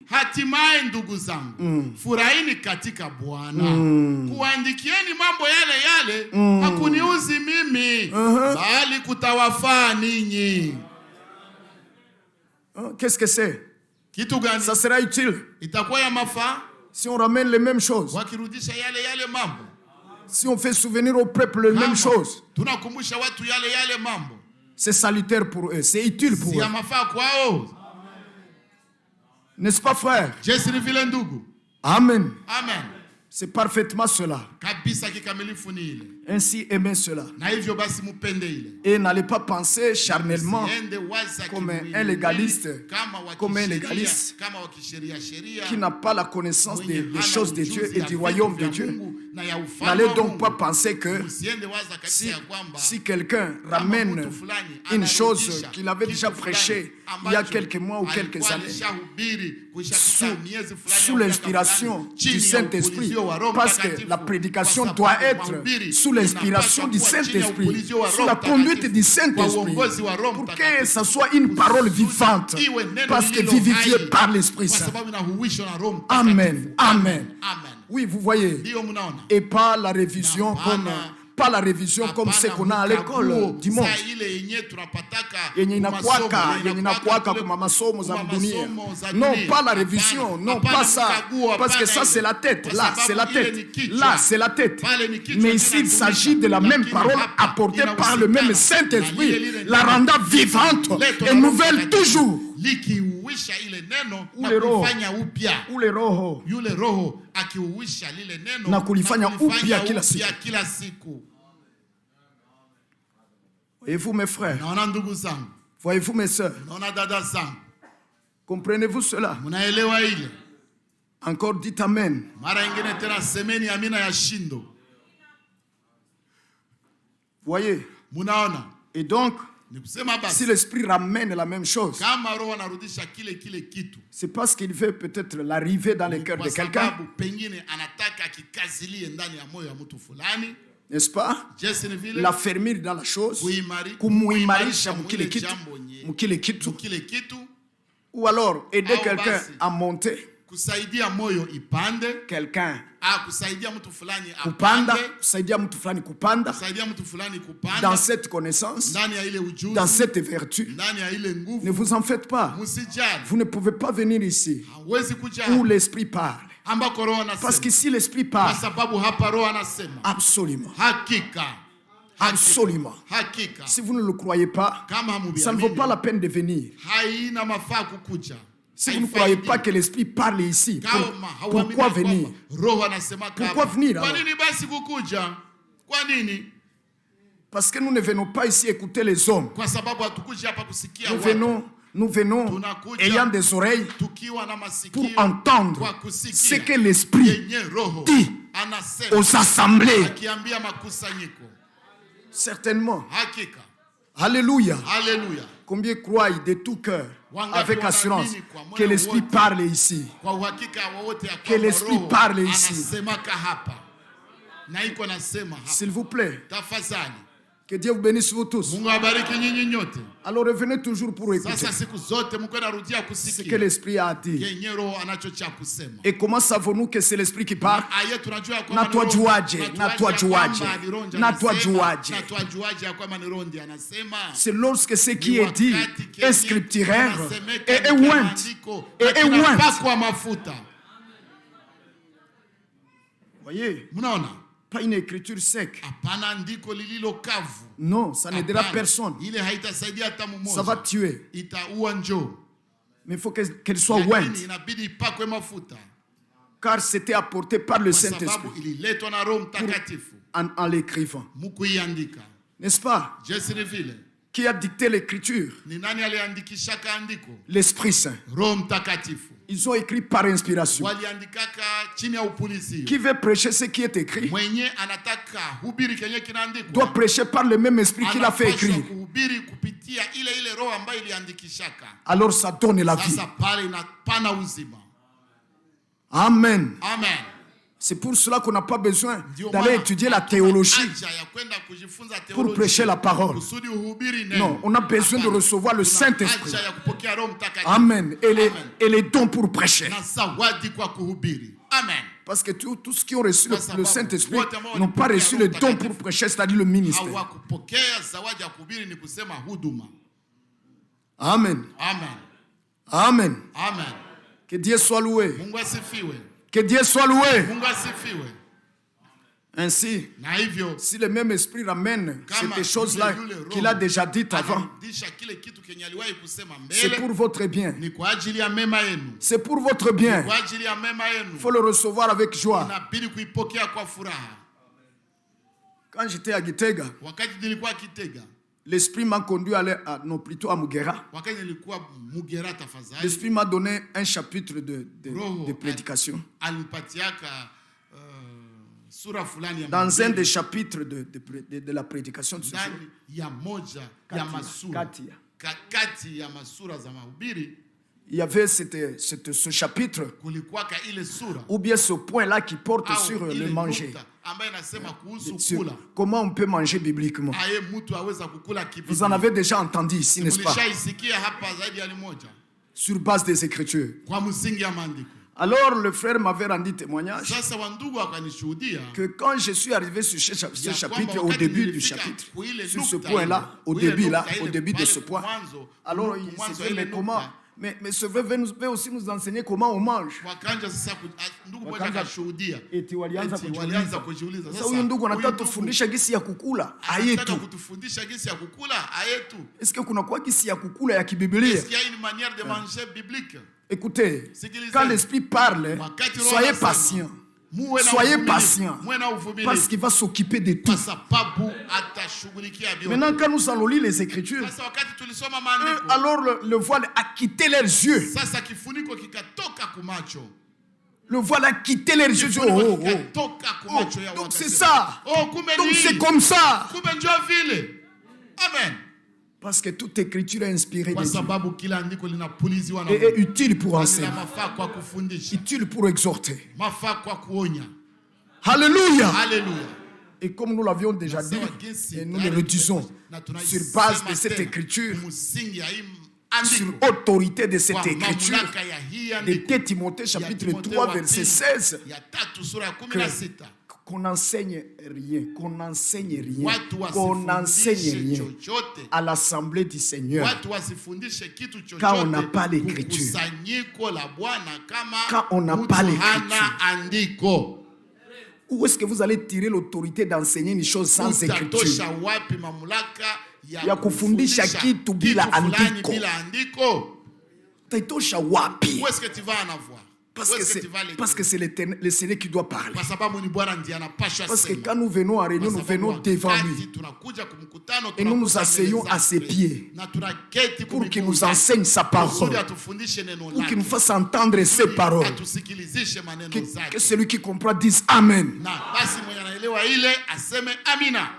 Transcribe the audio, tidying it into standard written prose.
Hatimaye ndugu zangu, furahini katika Bwana. Kuandikieni mambo yale yale hakuniuzi mimi, bali kutawafaa ninyi. Qu'est-ce que c'est? Kitu gani? Ça sera utile Itakuwa ya mafaa si on ramène les mêmes choses. wakirudisha yale yale mambo. Si on fait souvenir au peuple les mêmes choses. Tunakumbusha watu yale yale mambo. C'est salutaire pour eux, c'est utile pour eux. Si ya mafaa kwao. N'est-ce pas, frère? Jesi ni vile ndugu. Amen. Amen. C'est parfaitement cela. Kabisa kikamilifu ni ile. Ainsi aimez cela. Na hivyo basi mupende ile. Et n'allez pas penser charnellement comme un légaliste, qui n'a pas la connaissance des choses de Dieu et du royaume de Dieu. N'allez donc pas penser que si quelqu'un ramène une chose qu'il avait déjà prêchée il y a quelques mois ou quelques années sous l'inspiration du Saint-Esprit, parce que la prédication doit être sous l'inspiration du Saint-Esprit, sous la conduite du Saint-Esprit, pour que ça soit une parole vivante, parce que vivifiée par l'Esprit Saint. Amen. Amen. Oui, vous voyez, et pas la révision comme ce qu'on a à l'école du monde. Non, pas la révision, non, pas ça. Parce que ça, c'est la tête. Là, c'est la tête. Là, c'est la tête. Mais ici, il s'agit de la même parole apportée par le même Saint-Esprit, la rendant vivante et nouvelle toujours. Ule roho yule roho akiuisha lile neno na kulifanya upya kila siku. Voyez-vous mes frères? Naona ndugu zangu. Voyez-vous mes sœurs? Naona dada zangu. Comprenez-vous cela? Munaelewa ile? Encore dites amen. Mara ingine tena semeni amina ya shindo. Voyez? Munaona? Et donc, si l'Esprit ramène la même chose, c'est parce qu'il veut peut-être l'arrivée dans le cœur de quelqu'un. N'est-ce pas? L'affermir dans la chose, kumuimarisha mukile kitu, ou alors aider quelqu'un à monter. Kusaidia moyo ipande, quelqu'un kusaidia mtu fulani kupanda, kusaidia mtu fulani kupanda, kusaidia mtu fulani kupanda dans cette connaissance, ndani ya ile ujuzi, dans cette vertu. Ndani ya ile nguvu. Ne vous en faites pas. Musijali. Vous ne pouvez pas venir ici où l'Esprit parle. Parce qu'ici l'Esprit parle. Kwa sababu hapa roho anasema. Absolument. Hakika. Absolument. Hakika. Si vous ne le croyez pas, ça ne vaut pas la peine de venir. Haina mafaa kukuja. Si vous ne croyez pas que l'Esprit parle ici, pourquoi venir? Pourquoi venir alors? Parce que nous ne venons pas ici écouter les hommes. Nous venons ayant des oreilles pour entendre ce que l'Esprit dit aux assemblées. Certainement. Alléluia. Alléluia. Combien croient de tout cœur, avec assurance, que l'Esprit parle ici? Que l'Esprit parle ici. S'il vous plaît. Que Dieu vous bénisse vous tous. Alors revenez toujours pour écouter ce que l'Esprit a dit. Et comment savons-nous que c'est l'Esprit qui parle? C'est lorsque ce qui est dit est scripturaire et est oint. Voyez? Pas une écriture sec. Non, ça n'aidera personne. Ça va tuer. Mais il faut qu'elle soit ointe. Car c'était apporté par le Saint-Esprit en l'écrivant. N'est-ce pas? Qui a dicté l'écriture? L'Esprit Saint. Ils ont écrit par inspiration. Qui veut prêcher ce qui est écrit doit prêcher par le même esprit qu'il a fait écrire. Alors ça donne la vie. Amen. Amen. C'est pour cela qu'on n'a pas besoin d'aller étudier la théologie pour prêcher la parole. Non, on a besoin de recevoir le Saint-Esprit. Amen. Et les dons pour prêcher. Amen. Parce que tous ceux qui ont reçu le Saint-Esprit n'ont pas reçu le don pour prêcher, c'est-à-dire le ministère. Amen. Amen. Amen. Amen. Que Dieu soit loué. Mungu asifiwe. Que Dieu soit loué. Mungu asifiwe. Ainsi, Na hivyo, si le même esprit ramène kama ces choses-là qu'il a déjà dites avant, anarudisha kile kitu kenye aliwahi kusema c'est mbele, pour votre bien. ni kwa ajili ya mema yenu. C'est pour votre bien. Kwa ajili ya mema Il yenu. faut le recevoir avec joie. Inabidi kuipokea kwa furaha. Quand j'étais à Gitega, Wakati nilikuwa Kitega, l'esprit m'a conduit à aller non, plutôt à Mugera. wakati nilikuwa Mugera tafadhali, L'esprit m'a donné un chapitre de Roho prédication. alipatiaka sura fulani ya Dans un mahubiri. des chapitres de la prédication de ce jour, Ndani ya moja ya masura, kati ya masura za mahubiri, il y avait ce chapitre, kulikuwaka ile sura ou bien ce point-là qui porte au sur ile le manger. nukta ambayo inasema kuhusu Sur kula. comment on peut manger bibliquement. Aye mtu aweza kukula Vous en avez déjà entendu ici, n'est-ce pas? Mlishaisikia hapa zaidi ya limoja Sur base des Écritures. kwa msingi ya maandiko. Alors le frère m'avait rendu témoignage Sasa wandugu wakanishuhudia que quand je suis arrivé sur ce chapitre, kwamba au wakati début du nilifika chapitre, kwa ile sur ce nukta point-là, ile, au kwa ile début là, nukta au ile, début de pale ce point, mwanzo, alors mwanzo il ile mais comment, nukta, mais ce veut aussi nous enseigner comment on mange. wakanja sasa ndugu mmoja Wakaanza- akashuhudia Eti walianza walianza kujiuliza. kujiuliza Sasa huyu ndugu anataka tufundisha gisi ya kukula anataka ayetu. kutufundisha gisi ya kukula ayetu. Est-ce que kuna kwa gisi ya kukula ya kibiblia? Est-ce qu'il y a une manière de manger biblique? Écoutez, Sikilizeni. quand l'esprit parle, Wakati Roho soyez anasema, patient. muwe na Soyez uvumilivu, patient. muwe na uvumilivu, Parce qu'il va s'occuper de tout. kwa sababu atashughulikia vyote. Maintenant, quand nous allons lire les Écritures, Sasa wakati tulisoma eux, maandiko, alors le voile a quitté leurs yeux. sasa kifuniko kikatoka kumacho. Le voile a quitté leurs yeux. Kifuniko Oh, oh. kikatoka kumacho ya Donc c'est wakasema, ça. oh, kumbe Donc ni c'est hii. comme ça. Kumbe ndio vile. Amen. Parce que toute écriture est inspirée de Kwa Dieu sababu kila andiko linapuliziwa na et Mungu. est utile pour Na enseigner, mafaa kwa kufundisha, utile pour exhorter. mafaa kwa kuonya. Alléluia. Haleluya. Et comme nous l'avions déjà dit, Sawa jinsi et nous tayari le redisons, na sur tunaisema base de cette tena, écriture, msingi ya hii sur andiko, autorité de cette kwa écriture, mamlaka ya hii de andiko, 2 Timothée chapitre ya Timotheo 3 wa verset pili, 16, ya 3 sura ya que- 16, qu'on n'enseigne rien, qu'on n'enseigne rien, watu qu'on n'enseigne wasifundishe rien chochote, à l'assemblée du Seigneur. watu wasifundishe kitu Quand on n'a chochote pas l'écriture. kusanyiko la Bwana kama Quand on n'a mtu pas hana l'écriture. andiko. Où est-ce que vous allez tirer l'autorité d'enseigner une chose sans écriture? Utatosha wapi mamlaka Ya kufundisha kitu bila fulani andiko. bila andiko? Taitosha wapi? Où est-ce que tu vas en avoir? Parce Où que est-ce que c'est tu vas les parce que c'est le Seigneur qui doit parler. Kwa sababu ni Bwana ndiye anapaswa Parce que sema. quand nous venons en réunion, Kwa nous sababu venons devant wakati lui tunakuja kumkutano, et nous nous tunakuja asseyons mbele à ses zake, pieds na tunaketi pour qu'il kumiguu nous zake, enseigne sa kusudi parole, atufundishe neno pour qu'il nous lake, fasse entendre ses paroles. atusikilizishe maneno Que zake. celui qui comprend dise Amen. Na basi mwenye anaelewa ile aseme amina.